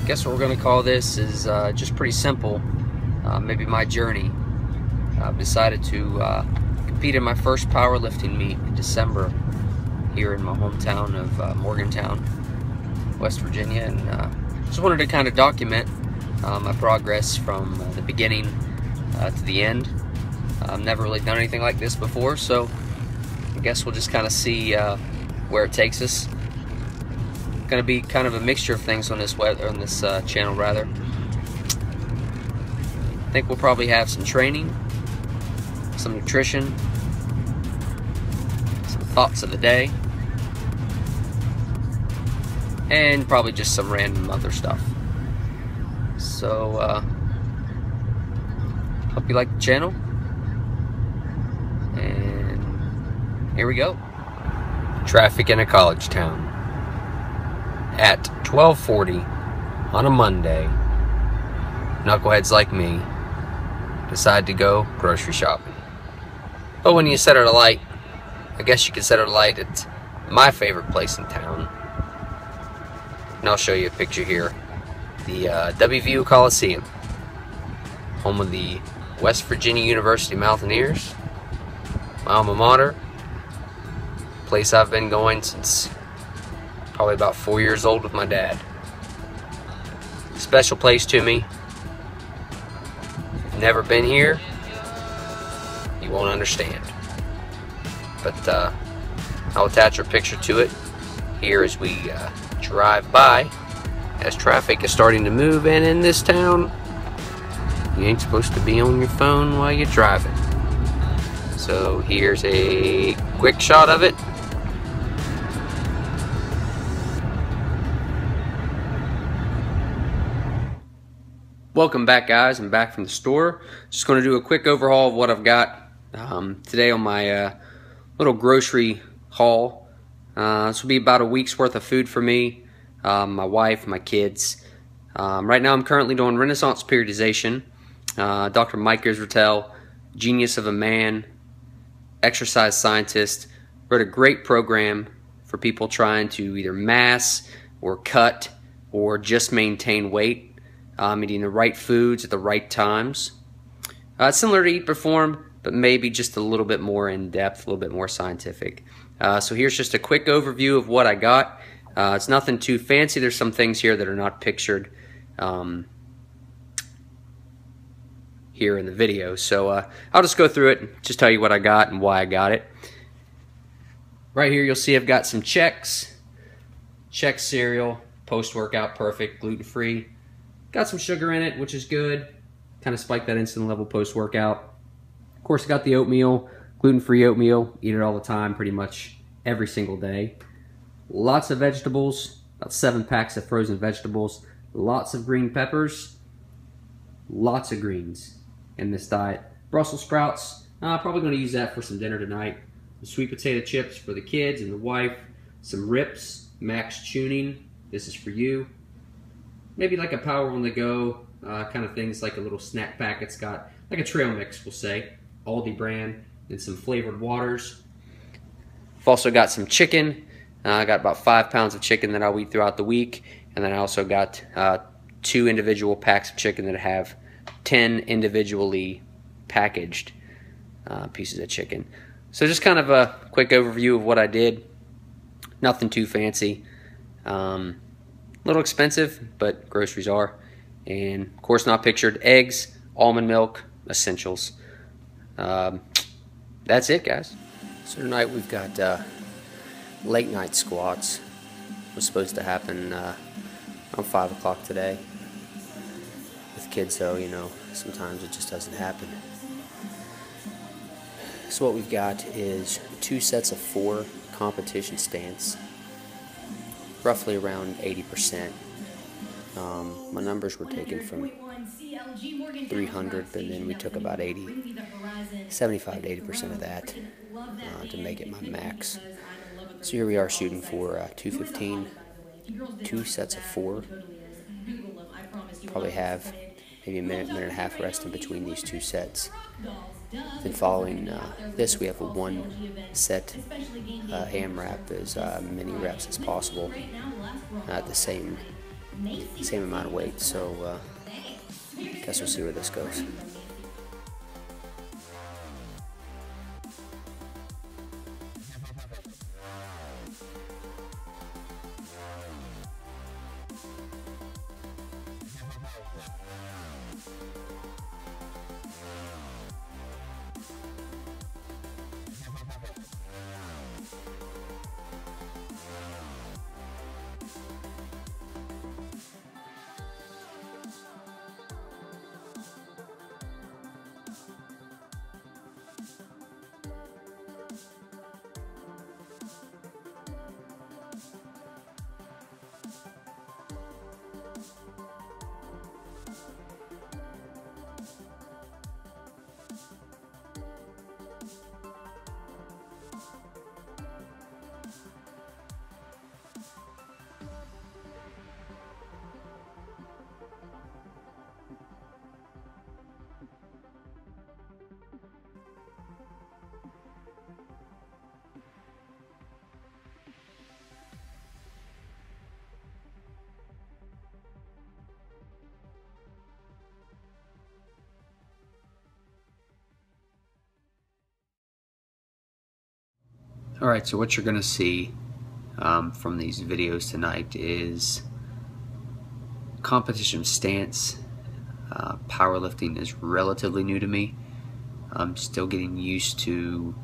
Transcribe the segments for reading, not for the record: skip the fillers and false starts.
guess what we're going to call this is just pretty simple. Maybe my journey. I've decided to compete in my first powerlifting meet in December here in my hometown of Morgantown, West Virginia, and just wanted to kind of document my progress from the beginning to the end. I've never really done anything like this before, so I guess we'll just kind of see where it takes us. Going to be kind of a mixture of things on this channel, rather. I think we'll probably have some training, some nutrition, some thoughts of the day, and probably just some random other stuff. So hope you like the channel, and here we go. Traffic in a college town at 12:40 on a Monday. Knuckleheads like me decide to go grocery shopping. But when you set at a light, I guess you could set at a light at my favorite place in town. And I'll show you a picture here. The WVU Coliseum, home of the West Virginia University Mountaineers, my alma mater, place I've been going since probably about 4 years old with my dad. Special place to me. If you've never been here, you won't understand. But I'll attach a picture to it here as we drive by, as traffic is starting to move in this town. You ain't supposed to be on your phone while you're driving. So here's a quick shot of it. Welcome back, guys. I'm back from the store. Just going to do a quick overhaul of what I've got today on my little grocery haul. This will be about a week's worth of food for me, my wife, my kids. Right now I'm currently doing Renaissance periodization. Dr. Mike Israetel, genius of a man, exercise scientist, wrote a great program for people trying to either mass or cut or just maintain weight. Eating the right foods at the right times. It's similar to Eat Perform, but maybe just a little bit more in depth, a little bit more scientific. So here's just a quick overview of what I got. It's nothing too fancy. There's some things here that are not pictured here in the video. So I'll just go through it and just tell you what I got and why I got it. Right here you'll see I've got some Chex cereal, post-workout perfect, gluten-free. Got some sugar in it, which is good. Kind of spike that insulin level post-workout. Of course, I got the oatmeal, gluten-free oatmeal. Eat it all the time, pretty much every single day. Lots of vegetables, about 7 packs of frozen vegetables. Lots of green peppers. Lots of greens in this diet. Brussels sprouts, probably going to use that for some dinner tonight. The sweet potato chips for the kids and the wife. Some Rips, Max Tuning. This is for you. Maybe like a power on the go kind of things, like a little snack pack. It's got like a trail mix, we'll say, Aldi brand, and some flavored waters. I've also got some chicken. I got about 5 pounds of chicken that I'll eat throughout the week, and then I also got 2 individual packs of chicken that have 10 individually packaged pieces of chicken. So just kind of a quick overview of what I did. Nothing too fancy. A little expensive, but groceries are. And of course, not pictured, eggs, almond milk, essentials. That's it, guys. So tonight we've got late night squats. It was supposed to happen around 5 o'clock today. With kids though, you know, sometimes it just doesn't happen. So what we've got is 2 sets of 4 competition stance. Roughly around 80%. My numbers were taken from 300, but then we took about 75 to 80% of that to make it my max. So here we are shooting for 215, 2 sets of 4. Probably have maybe a minute and a half rest in between these 2 sets. Then following this, we have a 1 set AMRAP, as many reps as possible at the same same amount of weight. So guess we'll see where this goes. Alright, so what you're going to see from these videos tonight is competition stance. Powerlifting is relatively new to me. I'm still getting used to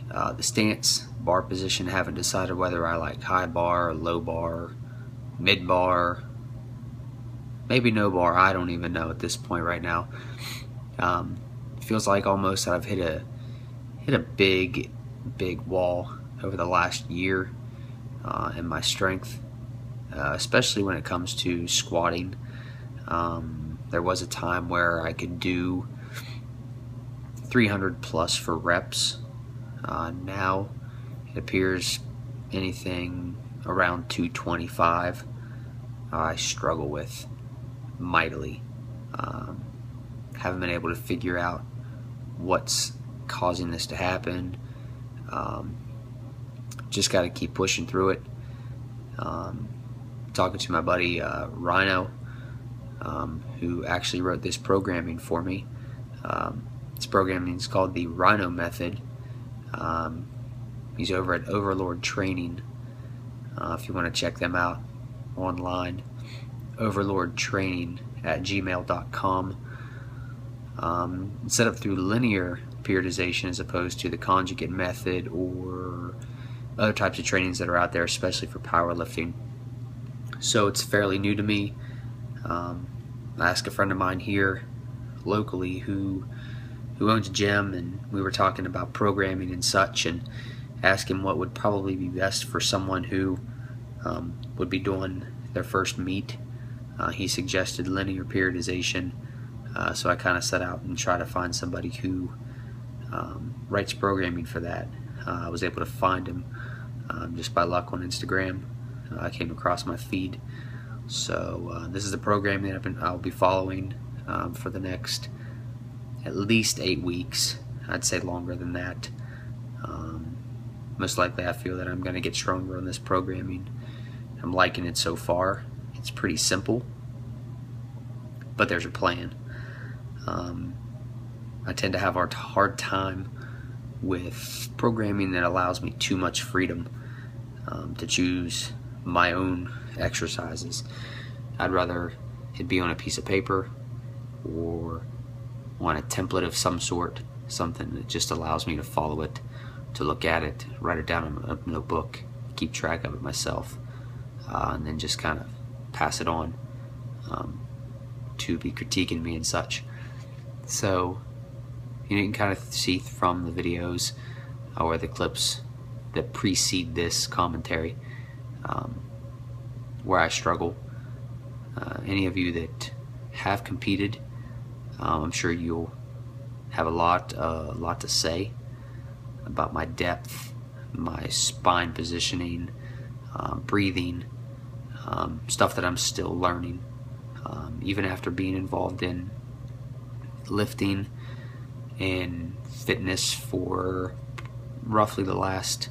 the stance, bar position. Haven't decided whether I like high bar, low bar, mid bar, maybe no bar. I don't even know at this point right now. It feels like almost I've hit a big wall over the last year in my strength, especially when it comes to squatting. There was a time where I could do 300 plus for reps. Now it appears anything around 225 I struggle with mightily. Haven't been able to figure out what's causing this to happen. Just got to keep pushing through it. Talking to my buddy Rhino, who actually wrote this programming for me. This programming is called the Rhino Method. He's over at Overlord Training. If you want to check them out online, overlordtraining@gmail.com. Set up through linear periodization as opposed to the conjugate method or other types of trainings that are out there, especially for powerlifting. So it's fairly new to me. I asked a friend of mine here locally who owns a gym, and we were talking about programming and such, and asked him what would probably be best for someone who would be doing their first meet. He suggested linear periodization, so I kind of set out and try to find somebody who writes programming for that. I was able to find him just by luck on Instagram. I came across my feed. So this is the program that I'll be following for the next at least 8 weeks. I'd say longer than that. Most likely I feel that I'm going to get stronger on this programming. I'm liking it so far. It's pretty simple, but there's a plan. I tend to have a hard time with programming that allows me too much freedom to choose my own exercises. I'd rather it be on a piece of paper or on a template of some sort, something that just allows me to follow it, to look at it, write it down in a notebook, keep track of it myself, and then just kind of pass it on to be critiquing me and such. So you can kind of see from the videos or the clips that precede this commentary where I struggle. Any of you that have competed, I'm sure you'll have a lot to say about my depth, my spine positioning, breathing, stuff that I'm still learning. Even after being involved in lifting and fitness for roughly the last,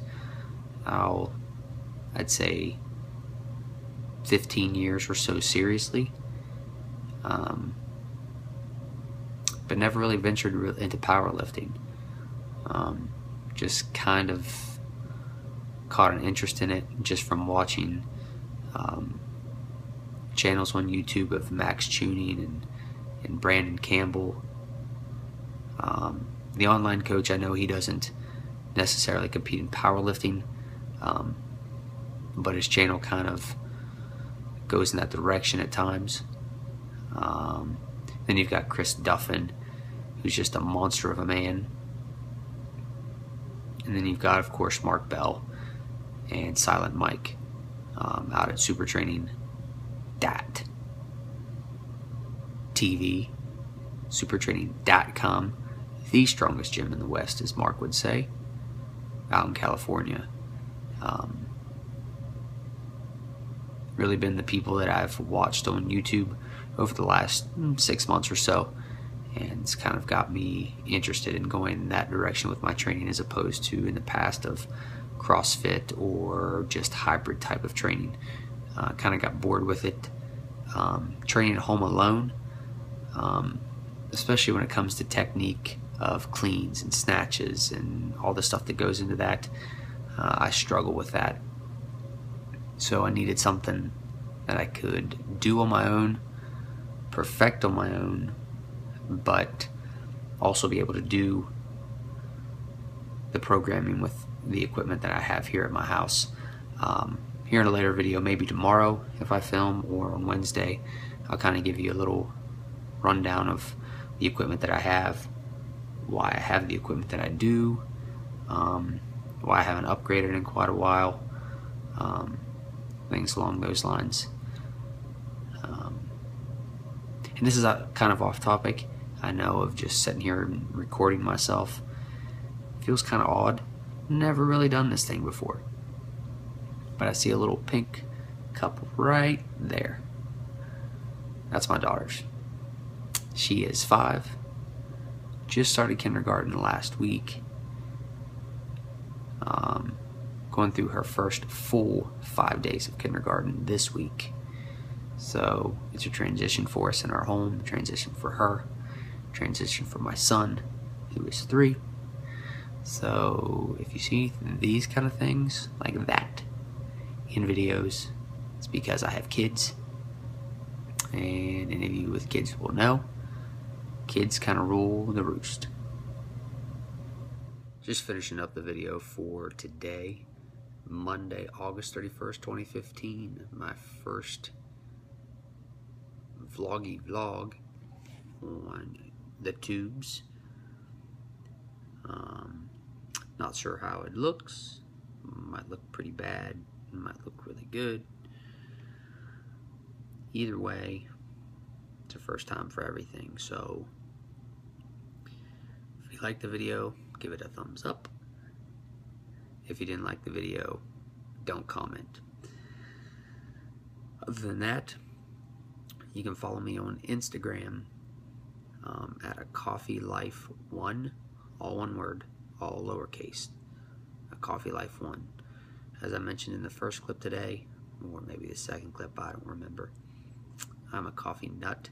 I'd say 15 years or so seriously, but never really ventured into powerlifting. Just kind of caught an interest in it just from watching channels on YouTube of Max Tuning and Brandon Campbell. The online coach, I know he doesn't necessarily compete in powerlifting, but his channel kind of goes in that direction at times. Then you've got Chris Duffin, who's just a monster of a man. And then you've got, of course, Mark Bell and Silent Mike out at Super Training TV, supertraining.com, the strongest gym in the West, as Mark would say, out in California. Really been the people that I've watched on YouTube over the last 6 months or so, and it's kind of got me interested in going in that direction with my training, as opposed to in the past of CrossFit or just hybrid type of training. Kind of got bored with it. Training at home alone, especially when it comes to technique of cleans and snatches and all the stuff that goes into that, I struggle with that. So I needed something that I could do on my own, perfect on my own, but also be able to do the programming with the equipment that I have here at my house. Here in a later video, maybe tomorrow if I film, or on Wednesday, I'll kind of give you a little rundown of the equipment that I have, why I have the equipment that I do, why I haven't upgraded in quite a while, things along those lines. And this is kind of off topic, I know, of just sitting here and recording myself. It feels kind of odd. Never really done this thing before. But I see a little pink cup right there. That's my daughter's. She is 5. Just started kindergarten last week. Going through her first full 5 days of kindergarten this week. So it's a transition for us in our home, transition for her, transition for my son, who is 3. So if you see these kind of things like that in videos, it's because I have kids, and any of you with kids will know, kids kind of rule the roost. Just finishing up the video for today, Monday, August 31st, 2015, my first vlog on the tubes. Not sure how it looks. Might look pretty bad, might look really good. Either way, it's a first time for everything. So if you liked the video, give it a thumbs up. If you didn't like the video, don't comment. Other than that, you can follow me on Instagram at a Coffee Life 1, all one word, all lowercase, a Coffee Life 1. As I mentioned in the first clip today, or maybe the second clip, I don't remember, I'm a coffee nut.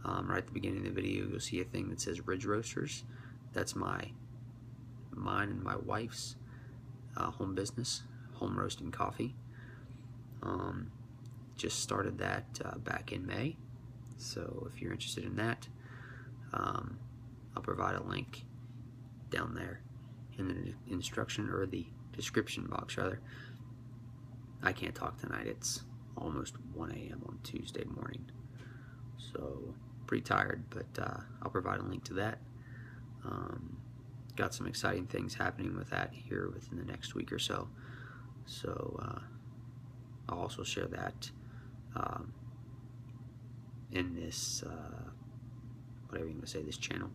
Right at the beginning of the video, you'll see a thing that says Ridge Roasters. That's mine and my wife's home business, home roasting coffee. Just started that back in May. So if you're interested in that, I'll provide a link down there in the instruction, or the description box rather. I can't talk tonight. It's almost 1 a.m. on Tuesday morning, so pretty tired, but I'll provide a link to that. Got some exciting things happening with that here within the next week or so, so I'll also share that in this whatever you want to say, this channel.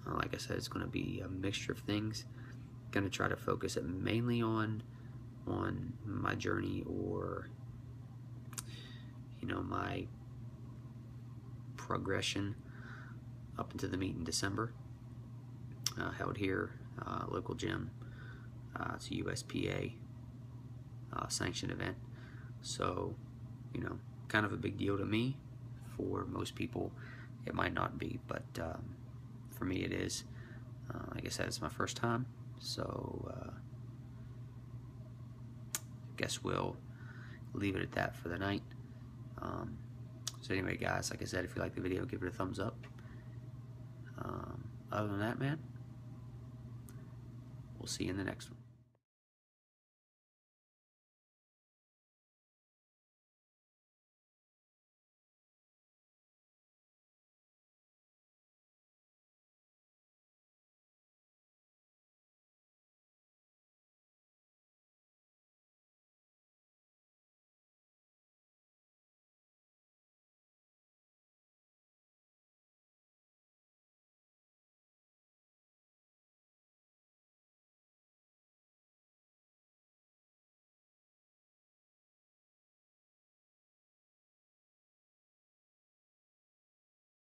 Like I said, it's going to be a mixture of things. Going to try to focus it mainly on my journey, or my progression up into the meet in December, held here, local gym. It's a USPA sanctioned event, so you know, kind of a big deal to me. For most people, it might not be, but for me it is. Like I said, it's my first time, so I guess we'll leave it at that for the night. So anyway, guys, like I said, if you like the video, give it a thumbs up. Other than that, man, we'll see you in the next one.